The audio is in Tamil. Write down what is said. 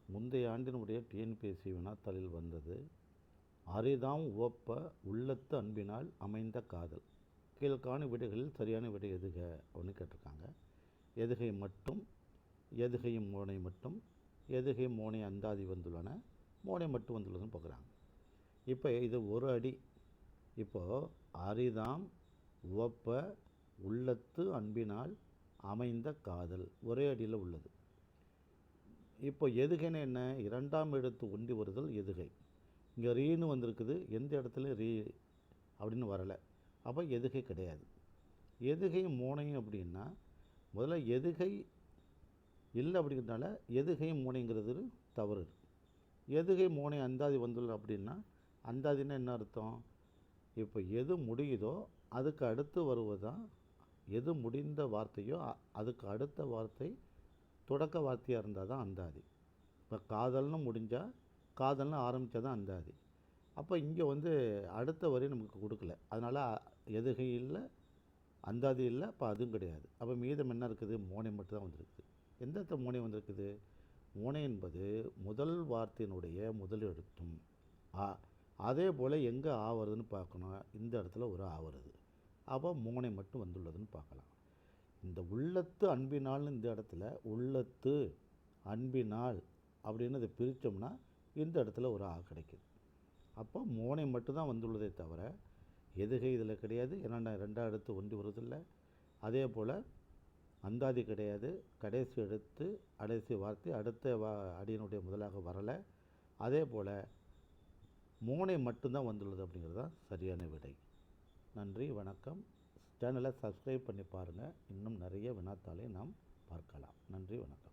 முந்தைய ஆண்டினுடைய டிஎன்பிஎஸ்சி வினாத்தாளில் வந்தது. அரிதாம் உவப்ப உள்ளத்து அன்பினால் அமைந்த காதல். கீழ்காணும் விடைகளில் சரியான விடை எதுக அப்படின்னு கேட்டிருக்காங்க. எதுகை மட்டும், எதுகையும் மோனை மட்டும், எதுகை மோனை அந்தாதி வந்துள்ளன, மோனை மட்டும் வந்துள்ளதுன்னு பார்க்குறாங்க. இப்போ இது ஒரு அடி. இப்போது அரிதாம் உவப்ப உள்ளத்து அன்பினால் அமைந்த காதல் ஒரே அடியில் உள்ளது. இப்போ எதுகைன்னு என்ன? இரண்டாம் எழுத்து ஒண்டி வருதல் எதுகை. இங்கே ரீன்னு வந்திருக்குது, எந்த இடத்துல ரீ அப்படின்னு வரலை, அப்போ எதுகை கிடையாது. எதுகை மோனையும் அப்படின்னா முதல்ல எதுகை இல்லை அப்படிங்கிறதுனால எதுகையும் மோனைங்கிறது தவறு. எதுகை மோனை அந்தாதி வந்துள்ள அப்படின்னா அந்தாதின்னா என்ன அர்த்தம்? இப்போ எது முடியுதோ அதுக்கு அடுத்து வருவது தான், எது முடிந்த வார்த்தையோ அதுக்கு அடுத்த வார்த்தை தொடக்க வார்த்தையாக இருந்தால் தான் அந்தாதி. இப்போ காதல்னு முடிஞ்சால், காதல்னு ஆரம்பித்தா தான் அந்தாதி. அப்போ இங்கே அடுத்த வரி நமக்கு கொடுக்கல, அதனால் எதுகை இல்லை, அந்தாதி இல்லை, அப்போ அதுவும் கிடையாது. அப்போ மீதம் என்ன இருக்குது? மோனை மட்டும் தான் வந்திருக்குது. எந்த இடத்துல மோனை வந்திருக்குது? மோனை என்பது முதல் வார்த்தையினுடைய முதல் எழுத்தும் ஆ. அதே போல் எங்கே ஆ வருதுன்னு பார்க்கணும். இந்த இடத்துல ஒரு ஆ வருது, அப்போ மோனை மட்டும் வந்துள்ளதுன்னு பார்க்கலாம். இந்த உள்ளத்து அன்பினால்னு இந்த இடத்துல உள்ளத்து அன்பினால் அப்படின்னு இதை பிரித்தோம்னா இந்த இடத்துல ஒரு ஆ கிடைக்குது. அப்போ மோனை மட்டும்தான் வந்துள்ளதே தவிர எதுகை இதில் கிடையாது. ஏன்னா ரெண்டாம் எழுத்து ஒண்டி வருவதில்லை. அதே போல் அந்தாதி கிடையாது. கடைசி எழுத்து கடைசி வார்த்தை அடுத்த அடியினுடைய முதலாக வரலை. அதே போல் மோனை மட்டும்தான் வந்துள்ளது அப்படிங்கிறது தான் சரியான விடை. நன்றி, வணக்கம். சேனலை சப்ஸ்கிரைப் பண்ணி பாருங்கள். இன்னும் நிறைய வினாத்தாளை நாம் பார்க்கலாம். நன்றி, வணக்கம்.